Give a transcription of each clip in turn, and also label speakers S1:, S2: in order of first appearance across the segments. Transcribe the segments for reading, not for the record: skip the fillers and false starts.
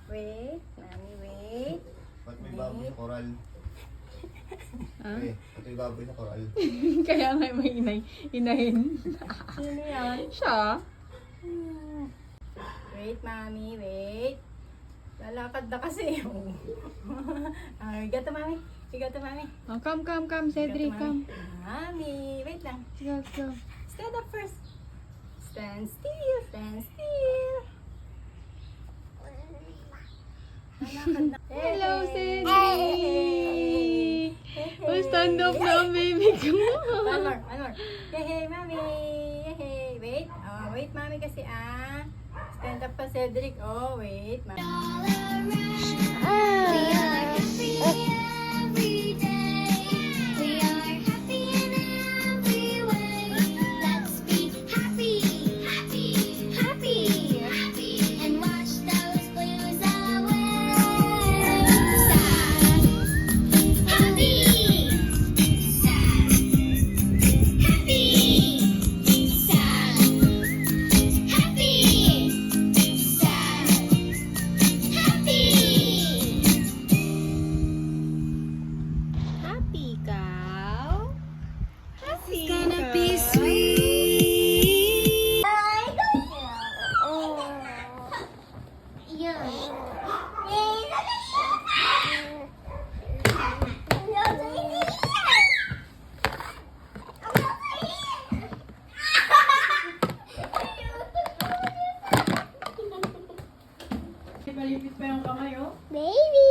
S1: Wait, Mami, wait.
S2: Ba't may baboy na koral? Eh, ba't may baboy na koral?
S3: Kaya nga may inahin.
S1: Sino yan?
S3: Siya?
S1: Wait, Mami, wait. Lalakad na kasi. Higa to, Mami. Higa to, Mami.
S3: Oh, come, Cedric,
S1: Higa to,
S3: come.
S1: Mami, wait lang.
S3: Go, go.
S1: Stand up first. Stand still, stand still. Lalakad na.
S3: Hello,
S1: Hey!
S3: Cedric! Oh, stand up na ang baby ko.
S1: One more, one more. Yay, Mami. Yay. Wait. Oh, wait, Mami kasi Stand up pa, Cedric. Oh, wait. Mami.
S3: Happy cow? Happy
S4: Gonna
S3: cow?
S4: be sweet.
S3: Malipit pa yung kamay, oh.
S4: Baby.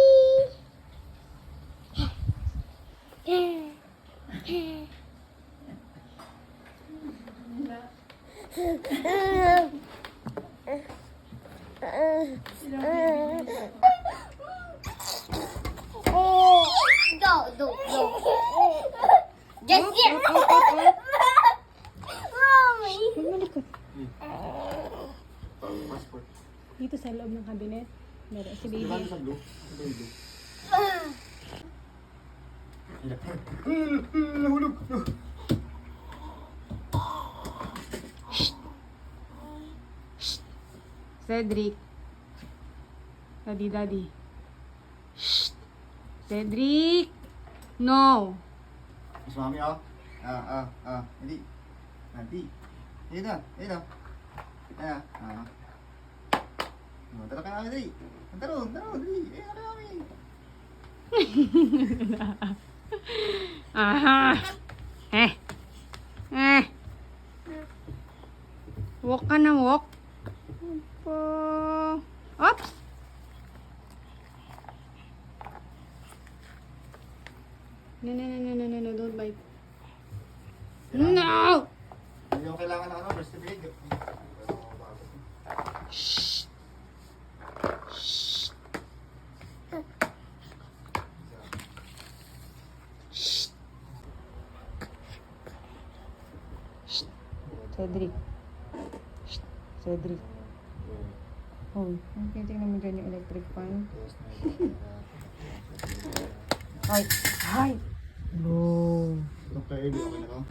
S4: Go. Just here. Mommy.
S3: Malikot.
S2: Passport.
S3: Dito sa loob ng cabinet. Meron si
S2: Di ba
S3: baby.
S2: sa blue? Sa blue. Nahulog!
S3: Cedric. Daddy. Shh. Cedric! No!
S2: Mas mami oh. Hindi. Hindi. Dito. Tara ka namin, dali. Taro, dali. Tara kami.
S3: Aha! Walk ka na, walk. Opo. Oops! No, don't bite. No!
S2: Hindi mo kailangan ng first aid.
S3: Shh! Shh! Shh! Shh! Cedric. Shh! Cedric. Oh, tingnan mo dyan yung electric fan. Ay! Ay! No!
S2: Dr. Eddie, okay na ko?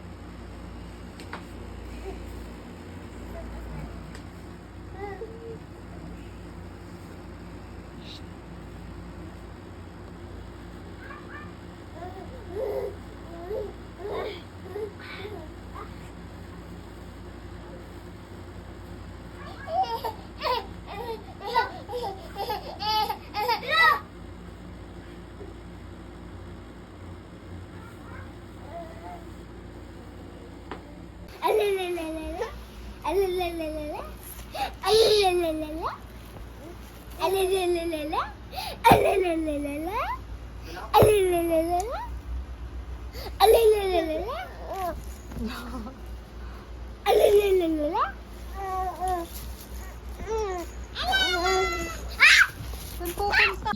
S3: Saan pupunta?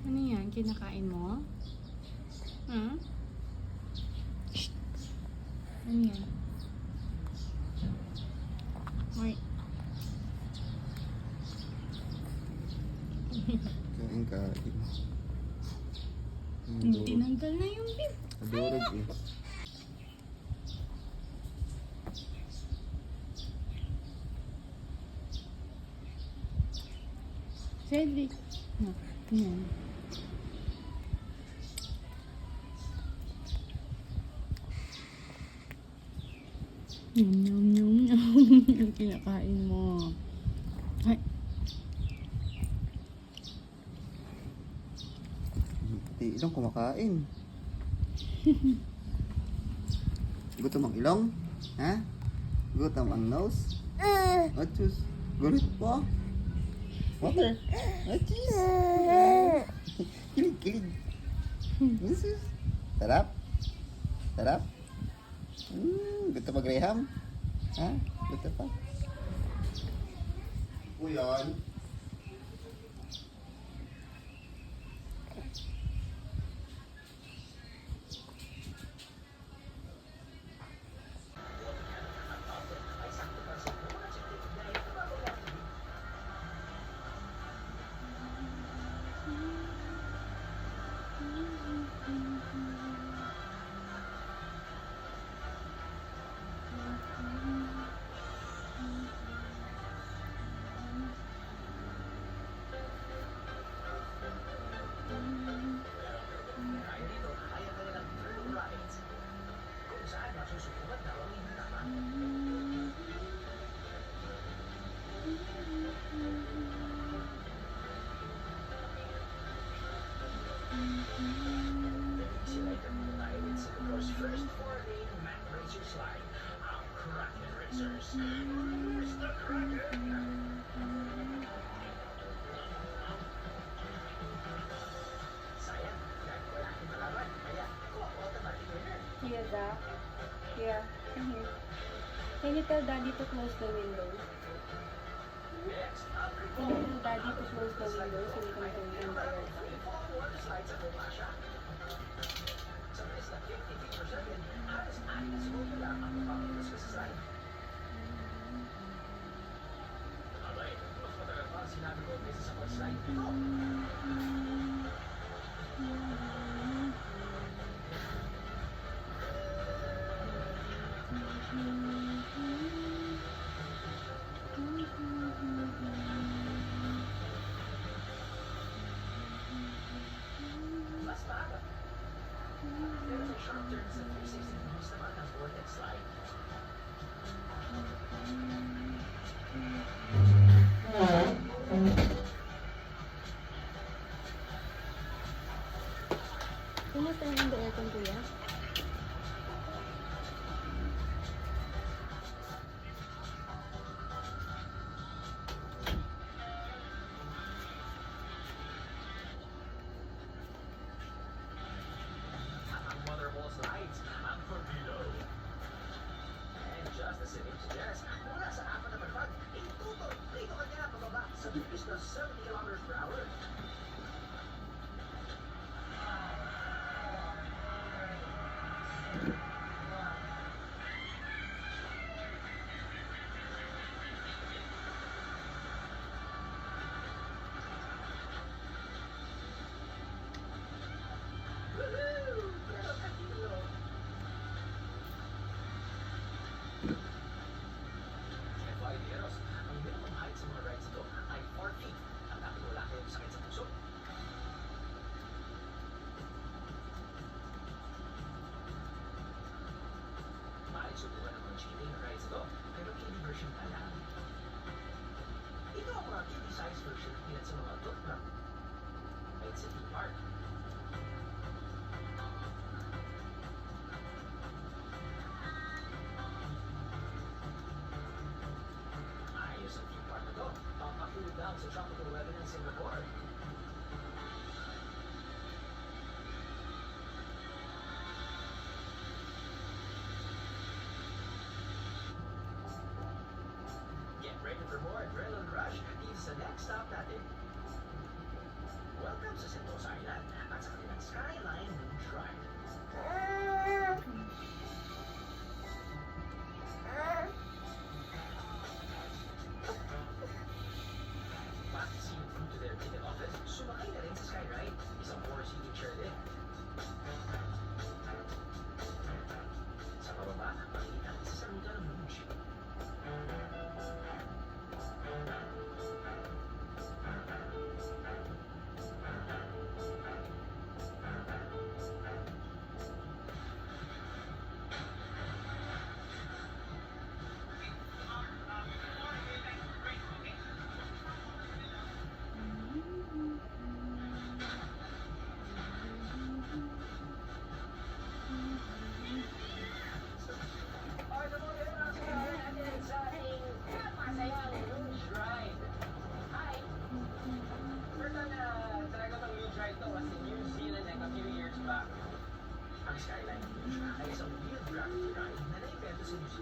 S3: Ano yan? Kinakain mo? Hmm? Shh. Ano yan? Ay.
S2: Kain ka.
S3: Tinanggal na yung bib.
S2: Adorog eh.
S3: Cedric. No. Yan. Yum, yum, yum, yum. Yung kinakain mo. Ay.
S2: Pati ilong kumakain. Gutom ang ilong? Ha? Gutom ang nose? Achus. Gulit po. Water. Achus. Kilig, kilig. Jesus. Sarap. Sarap. Gusto pa Graham? Ha? Gusto pa? Uyan.
S3: Here, Dad. Here. Come here. Can you tell Daddy to close the window? Can you tell Daddy to close the window so we can turn on the air? Can you turn on the aircon, Kuya?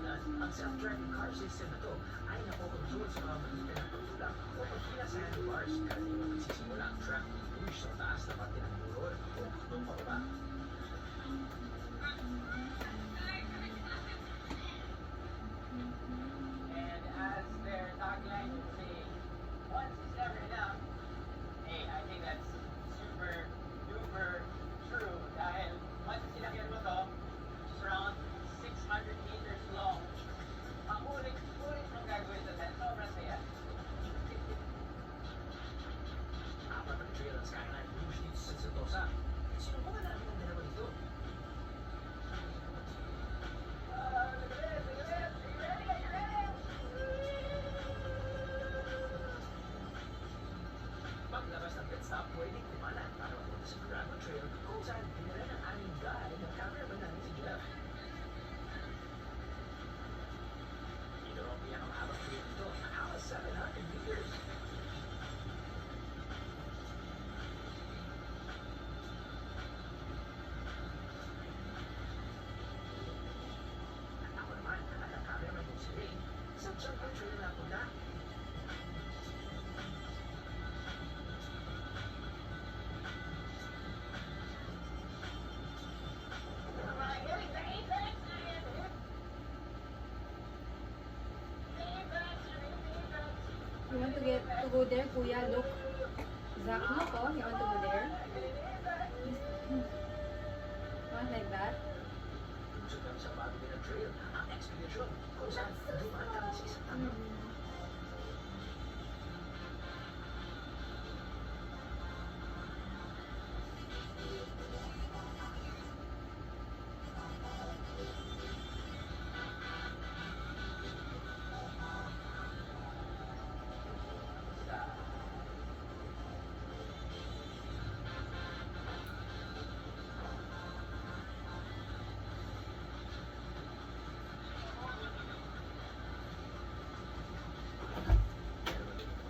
S5: Ang self-driving car system na to ay nakokontrol sa pamamagitan ng pagtulak o pagkila sa handlebars at hindi magsisimula ang truck i-push sa taas na parte ng motor o ng pababa. And as their tagline would say, once is never enough. Hey, I think that's super duper true dahil once sinakyan mo to, it's around 600 meters long. Ang ulit mong gagawin sa net, sobrang saya. Apat ang trail ng Skyline Rouge dito sa Sentosa. Sino ba namin ang dalawa dito? Paglabas ng pit stop, pwedeng kumanan para mapunta sa Grandma Trail kung saan pinira ng aming guide ng cameraman namin si Jeff. Ito ang pinakamahabang trail dito, halos 700 meters. At ako naman, ang cameraman ko si Ray, isang ang trail na punta.
S3: You want to go there, Kuya? Look. Zach, look, oh. You want to go there? Want like that?
S5: Lusot kami sa bago nilang trail, ang expedition, kung saan dumaan kami sa isang tanong.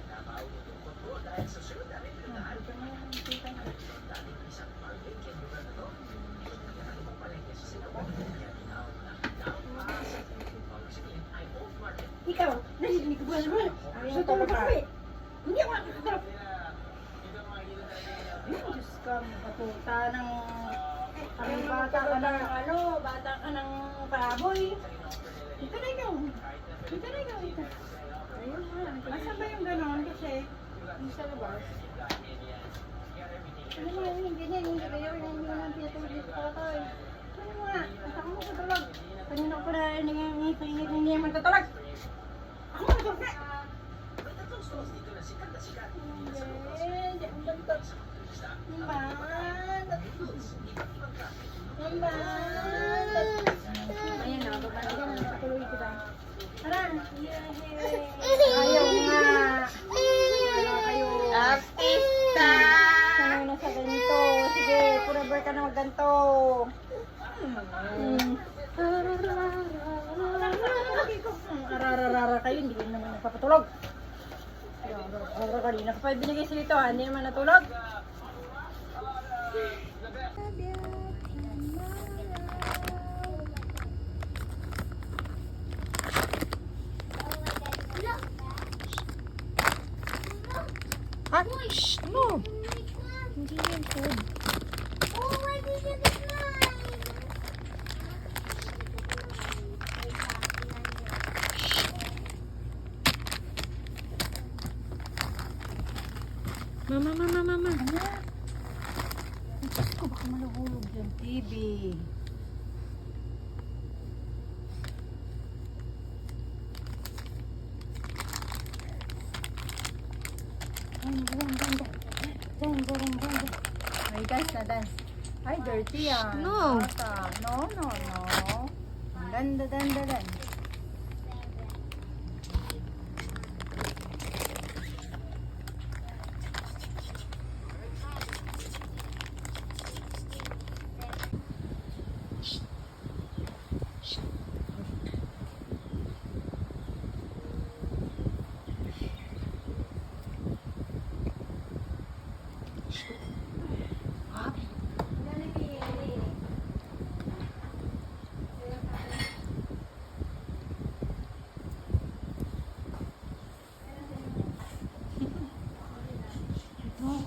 S5: Nabawi nito ang kontrol dahil sa sunod namin pinagdaan. Ang dami ng isang palengke ang lugar na to. Kaya anumang palengke sa Singapore, kaya tinawag na Downpass. Pag-isiklin ay old market.
S1: Ikaw, narinig ko ba naman? Sa tulog ako eh. Hindi ako nakakatulog. Ay, Diyos ka, matuta ng... Ang bata ka ng ano, bata ka ng baboy. Ito na ikaw. Ito na ikaw. Ayun nga. Asa ba yung ganon? Kasi, yung sa labas. Ano mo yun? Ganyan, hindi kayo. Hindi mo nang pinatulog dito ka ito eh. Ano mo nga? Asa ka mo katulog? Kanina ko na nangingit, hindi naman katulog. Ako mo katulog na!
S5: May tatlong stores dito na sikat na sikat.
S1: Hindi, ang bantot. Man! Ayan na, babalik ka na. Patuloy kita. Tara! Ayaw nga! Wala kayo.
S4: Artista!
S1: Sanay na sa ganito. Sige, forever ka na mag-ganto. Arararara kayo, hindi naman nagpapatulog. Arararara kanina ka pa binigay sa ito, hindi naman natulog.
S3: Shh, no. Hindi yan food.
S4: Oh, why did you get mine?
S3: Mama.
S1: Diyos ko, baka maluhulog yung TV. Ay, guys, na-dance. Ay, dirty yan.
S3: No.
S1: Bata. No. Ang ganda.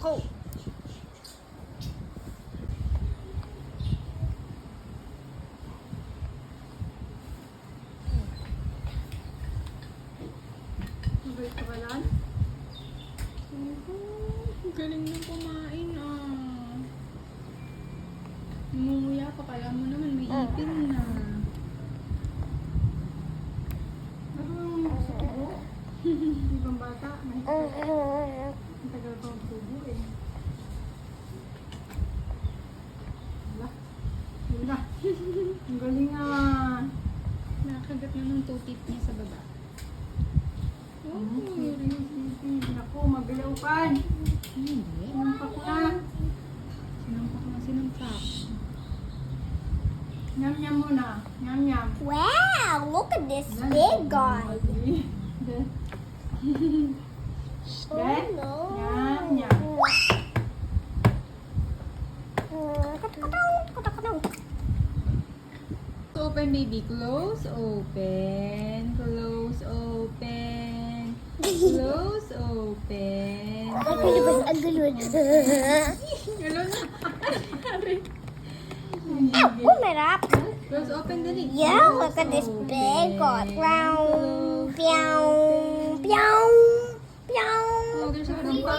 S2: Go!
S1: Mabait ka ba lang?
S3: Ang galing na kumain ah. Namumuya pa, kaya mo naman may ipin na.
S1: Marunong magsubo. Ibang bata, mahigpit. Ang tagal pa magsubo eh. Wala. Wala. Ang galing ah.
S3: Nakagat na ng two teeth niya sa baba.
S1: Naku, mabilaukan.
S3: Hindi.
S1: Sinampak na.
S3: Sinampak na sinampak.
S1: Nyam-nyam muna. Nyam-nyam.
S4: Wow, look at this big guy.
S1: Then,
S4: Oh no.
S1: Nyam-nyam.
S3: Open, baby. Close, open. Close, open. Close, open.
S4: Ang galon.
S3: Hello na.
S4: Oh, my rap.
S3: Close, open, dali.
S4: Yeah,
S3: Close,
S4: look at this
S3: open.
S4: big one. Wow.
S3: Close,
S4: Pew.
S3: open.
S4: Pew. Pew.
S3: Oh, there's a
S1: Ano pa?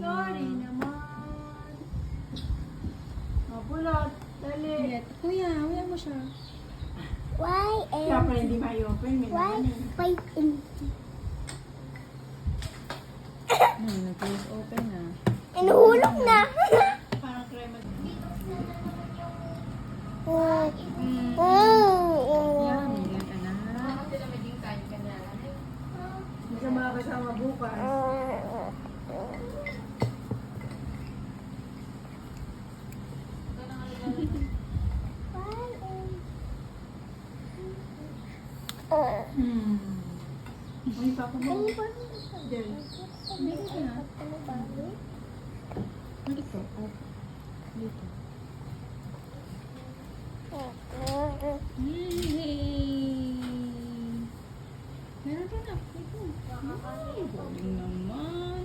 S1: Sorry naman. Mapulot. Dali.
S3: Let. Kuya, huya mo siya.
S4: Why
S1: Siyempre hindi ma-open. May laman eh.
S4: why
S3: Nag-close open na.
S4: inuhulog na.
S1: Parang crema.
S3: Yummy lang, anak.
S1: Sa mga kasama bukas. Uy, papa mo. Dali.
S3: Dito na. Dito. Dito. Yay! Meron ka na. Dito. Ay, galing naman.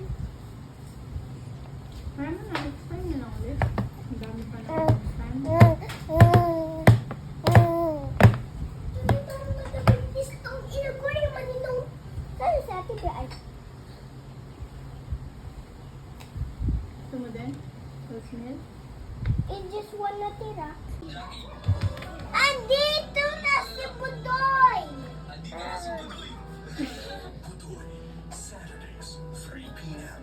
S1: Kaya mo na, next time na lang ulit. Ang dami pa na next time. Gusto mo din? Rose milk?
S4: Just one natira. Andito na si Budoy!
S6: Saturdays, 3 p.m.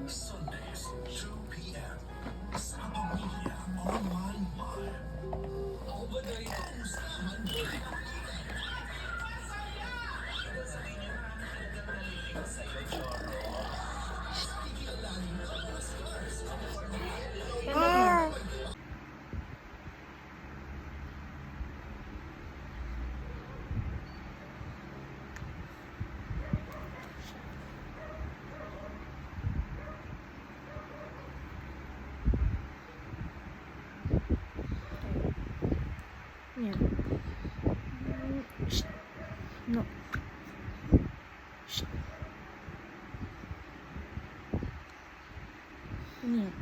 S6: Sundays, 2 p.m. Sa Pamilya Online Live. Ako ba na ito usahan?
S3: Yan. No. Ano yan?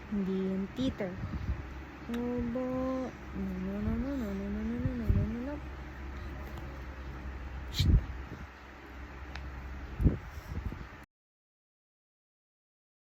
S3: Hindi yan, teeter. Obo. No, no, no, no, no, no, no, no, no, no,